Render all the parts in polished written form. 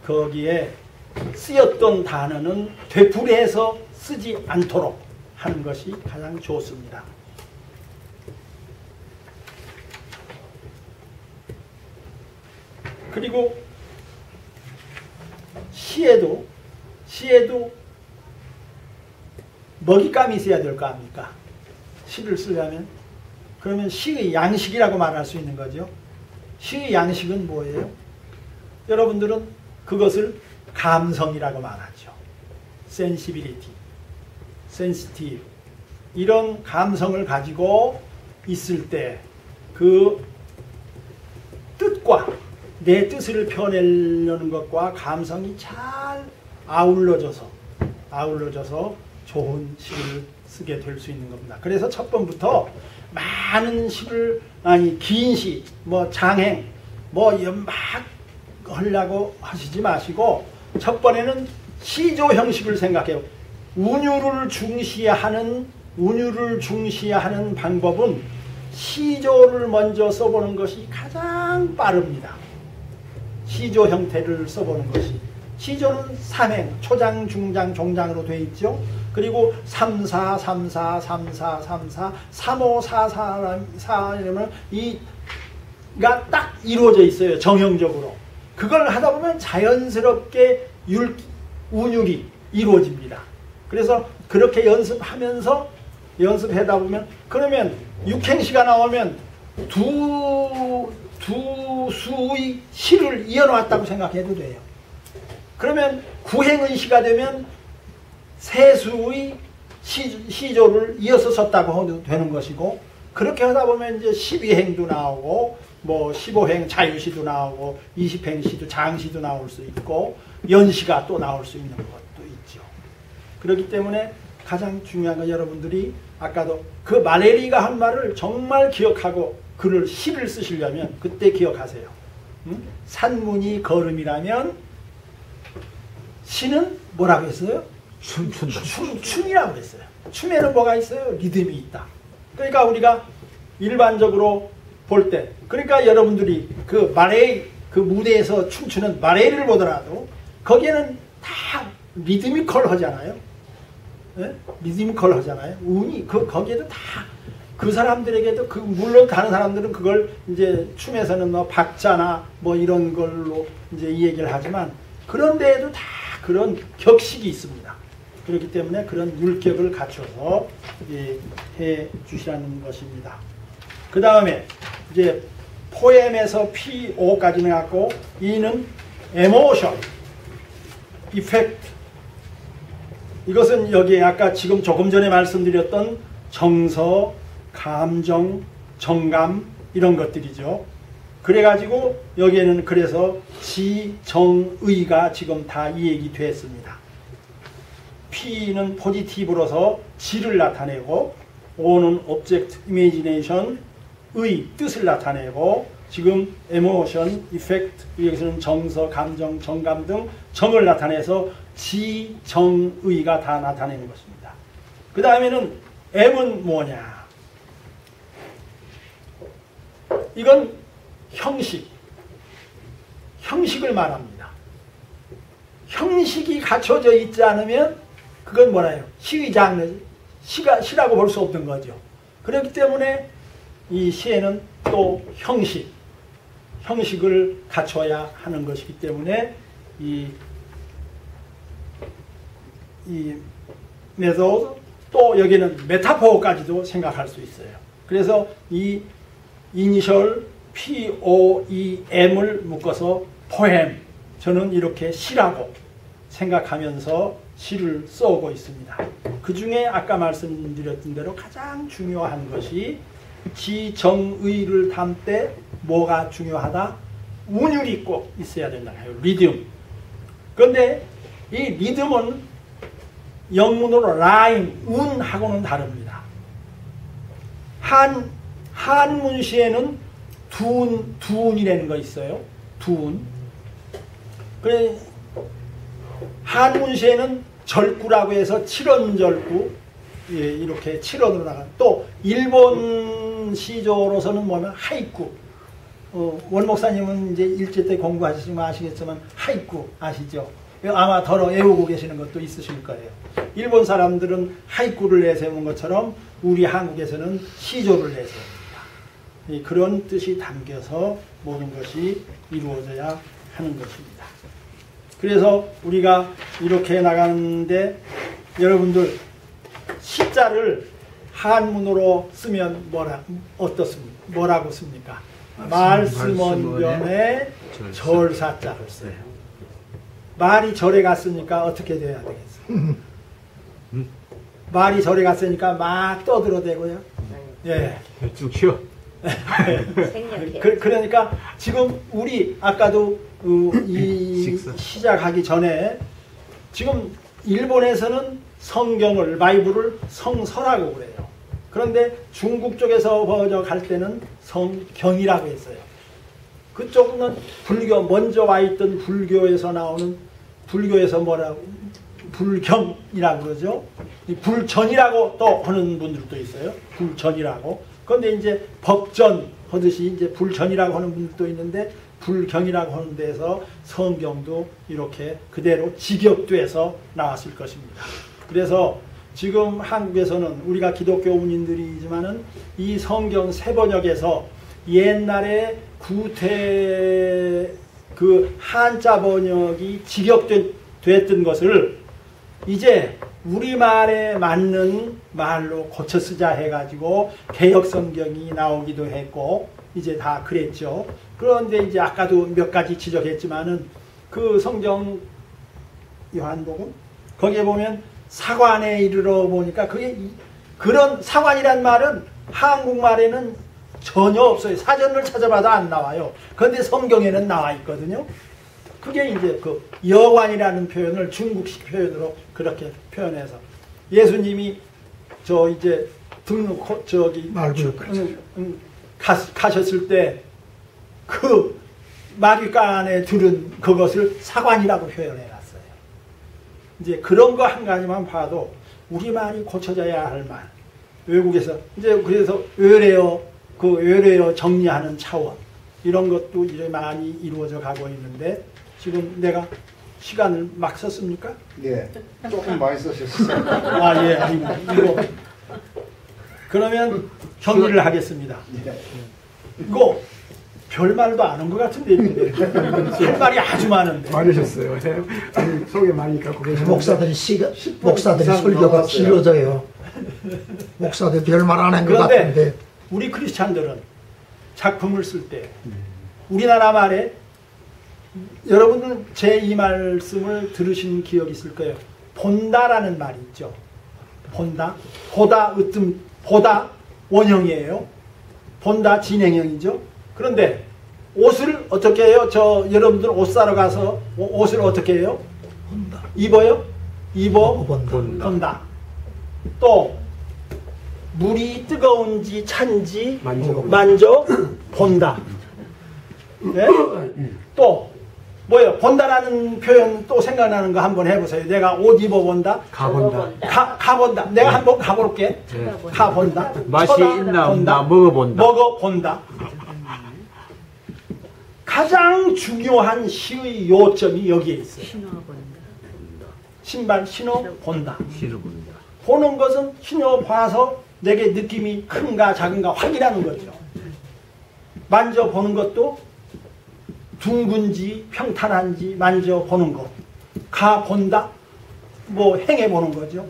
거기에 쓰였던 단어는 되풀이해서 쓰지 않도록 하는 것이 가장 좋습니다. 그리고 시에도 먹잇감이 있어야 될 거 아닙니까? 시를 쓰려면. 그러면 시의 양식이라고 말할 수 있는 거죠. 시의 양식은 뭐예요? 여러분들은 그것을 감성이라고 말하죠. sensibility, sensitive. 이런 감성을 가지고 있을 때 그 뜻과 내 뜻을 표현하려는 것과 감성이 잘 아울러져서 좋은 시를 쓰게 될 수 있는 겁니다. 그래서 첫 번부터 많은 시를, 긴 시, 장행, 막 하려고 하시지 마시고, 첫 번에는 시조 형식을 생각해요. 운율을 중시하는 방법은 시조를 먼저 써보는 것이 가장 빠릅니다. 시조 형태를 써보는 것이. 시조는 3행, 초장, 중장, 종장으로 되어 있죠. 그리고 3, 4, 3, 4, 3, 4, 3, 4, 3, 5, 4, 4 이러면 이가 딱 이루어져 있어요. 정형적으로. 그걸 하다 보면 자연스럽게 운율이 이루어집니다. 그래서 그렇게 연습하다 보면, 그러면 6행시가 나오면 두 수의 시를 이어놨다고 생각해도 돼요. 그러면 9행의 되면 세 수의 시조를 이어서 썼다고 해도 되는 것이고, 그렇게 하다 보면 이제 12행도 나오고, 15행 자유시도 나오고, 20행 시도 장시도 나올 수 있고, 연시가 또 나올 수 있는 것도 있죠. 그렇기 때문에 가장 중요한 건 여러분들이 아까도 그 말레리가 한 말을 정말 기억하고 글을 시를 쓰시려면 그때 기억하세요. 산문이 걸음이라면 시는 뭐라고 했어요? 춤이라고 했어요. 춤에는 뭐가 있어요? 리듬이 있다. 그러니까 우리가 일반적으로 볼 때, 그러니까 여러분들이 그 무대에서 춤추는 마레를 보더라도 거기에는 다 리드미컬 하잖아요. 네? 리드미컬 하잖아요. 거기에도 다 그 사람들에게도 물론 다른 사람들은 그걸 이제 춤에서는 박자나 이런 걸로 이제 이 얘기를 하지만, 그런 데에도 다 그런 격식이 있습니다. 그렇기 때문에 그런 율격을 갖춰서 해 주시라는 것입니다. 그 다음에 이제 포엠에서 PO까지는 갖고, E는 emotion, effect. 이것은 여기에 아까 지금 조금 전에 말씀드렸던 정서, 감정, 정감 이런 것들이죠. 그래가지고 여기에는 그래서 지, 정, 의가 지금 다 이 얘기 됐습니다. P는 포지티브로서 지를 나타내고, O는 object, imagination, 의, 뜻을 나타내고, 지금 emotion, effect, 여기서는 정서, 감정, 정감 등 정을 나타내서 지, 정, 의가 다 나타내는 것입니다. 그 다음에는 M은 뭐냐? 이건 형식을 말합니다. 형식이 갖춰져 있지 않으면 그건 뭐라요? 시의 장르, 시라고 볼 수 없는 거죠. 그렇기 때문에 이 시에는 또 형식을 갖춰야 하는 것이기 때문에 이 메소드, 또 여기는 메타포까지도 생각할 수 있어요. 그래서 이 이니셜 POEM을 묶어서 포엠, 저는 이렇게 시라고 생각하면서 시를 써오고 있습니다. 그 중에 아까 말씀드렸던 대로 가장 중요한 것이 지정의를 담을 때 뭐가 중요하다? 운율이 꼭 있어야 된다. 리듬. 그런데 이 리듬은 영문으로 라임, 운하고는 다릅니다. 한문시에는 두운이라는 거 있어요. 두운. 그래, 한문시에는 절구라고 해서 7원절구, 이렇게 7원으로 나가. 또 일본 시조로서는 뭐냐면 하이쿠. 원 목사님은 이제 일제 때 공부하시면 아시겠지만 하이쿠 아시죠? 아마 덜어 외우고 계시는 것도 있으실 거예요. 일본 사람들은 하이쿠를 내세우는 것처럼 우리 한국에서는 시조를 내세웁니다. 그런 뜻이 담겨서 모든 것이 이루어져야 하는 것입니다. 그래서 우리가 이렇게 나가는데 여러분들 시자를 한문으로 쓰면 뭐라고 씁니까? 말씀원변에 절사자를 써요. 말이 절에 갔으니까 어떻게 돼야 되겠어요? 말이 절에 갔으니까 막 떠들어대고요. 예. 쭉 쉬어. 그러니까 지금 우리 아까도 이 시작하기 전에 지금 일본에서는 성경을 바이블을 성서라고 그래요. 그런데 중국 쪽에서 번역할 때는 성경이라고 했어요. 그쪽은 불교 먼저 와 있던 불교에서 나오는 불교에서 뭐라고 불경이라고 그러죠. 불전이라고 또 하는 분들도 있어요. 불전이라고. 그런데 이제 법전 하듯이 이제 불전이라고 하는 분들도 있는데 불경이라고 하는 데서 성경도 이렇게 그대로 직역돼서 나왔을 것입니다. 그래서 지금 한국에서는 우리가 기독교인들이지만은 이 성경 새번역에서 옛날에 구태 그 한자 번역이 직역됐던 것을 이제 우리말에 맞는 말로 고쳐 쓰자 해가지고 개역 성경이 나오기도 했고 이제 다 그랬죠. 그런데 이제 아까도 몇 가지 지적했지만은 그 성경 요한복음 거기에 보면 사관에 이르러 보니까 그게 그런 사관이란 말은 한국말에는 전혀 없어요. 사전을 찾아봐도 안 나와요. 그런데 성경에는 나와 있거든요. 그게 이제 그 여관이라는 표현을 중국식 표현으로 그렇게 표현해서 예수님이 저 이제 저기 가셨을 때 그 마귀간에 들은 그것을 사관이라고 표현해놨어요. 이제 그런 거 한 가지만 봐도 우리말이 고쳐져야 할 말. 외국에서 이제 그래서 외래어 정리하는 차원 이런 것도 이제 많이 이루어져 가고 있는데 지금 내가 시간을 막 썼습니까? 네, 조금 많이 쓰셨어요. 아, 예, 아닙니다. 이거 그러면 정리를 하겠습니다. 이거 별말도 안 한 것 같은데 할 말이 아주 많은데 많으셨어요. 속에 많이 갖고 계시는데 목사들이 설교가 길어져요. 목사들 별말 안 한 것 같은데 우리 크리스찬들은 작품을 쓸 때 우리나라 말에 여러분은 제 이 말씀을 들으신 기억이 있을 거예요. 본다라는 말이 있죠. 본다, 보다, 으뜸, 보다 원형이에요. 본다 진행형이죠. 그런데 옷을 어떻게 해요? 여러분들 옷 사러 가서 옷을 어떻게 해요? 본다. 입어요? 입어 본다. 또 물이 뜨거운지 찬지 만져 본다. 네? 또 뭐예요? 본다라는 표현 또 생각나는 거 한번 해보세요. 내가 옷 입어본다. 가본다. 가본다. 내가 한번 가볼게. 가본다. 맛이 있나 없나 먹어본다. 먹어본다. 가장 중요한 시의 요점이 여기에 있어요. 신발 신어본다. 보는 것은 신어봐서 내게 느낌이 큰가 작은가 확인하는 거죠. 만져보는 것도 둥근지 평탄한지 만져보는 것. 가본다. 뭐 행해보는 거죠.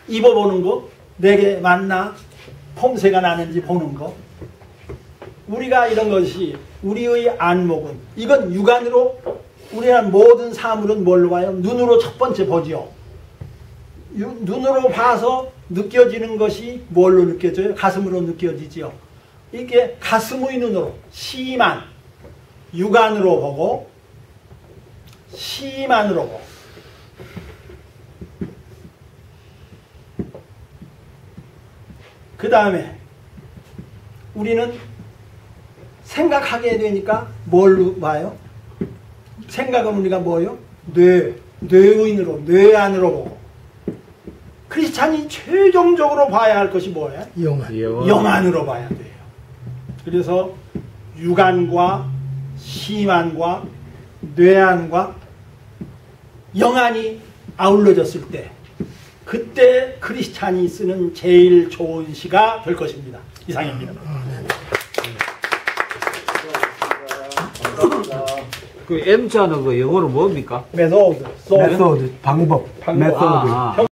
입어보는 거. 내게 맞나 폼새가 나는지 보는 거. 우리가 이런 것이 우리의 안목은 이건 육안으로 우리는 모든 사물은 뭘로 봐요? 눈으로 첫 번째 보지요. 눈으로 봐서 느껴지는 것이 뭘로 느껴져요? 가슴으로 느껴지지요. 이게 가슴의 눈으로 시만 육안으로 보고 시만으로 보고 그 다음에 우리는 생각하게 되니까 뭘로 봐요? 생각은 우리가 뭐예요? 뇌의인으로, 뇌안으로 보고. 크리스찬이 최종적으로 봐야 할 것이 뭐예요? 영안. 영안으로 봐야 돼요. 그래서 육안과 심안과 뇌안과 영안이 아울러졌을 때 그때 크리스찬이 쓰는 제일 좋은 시가 될 것입니다. 이상입니다. 그 M자는 그 영어로 뭡니까? 메소드, 메소드, 방법. 메소드.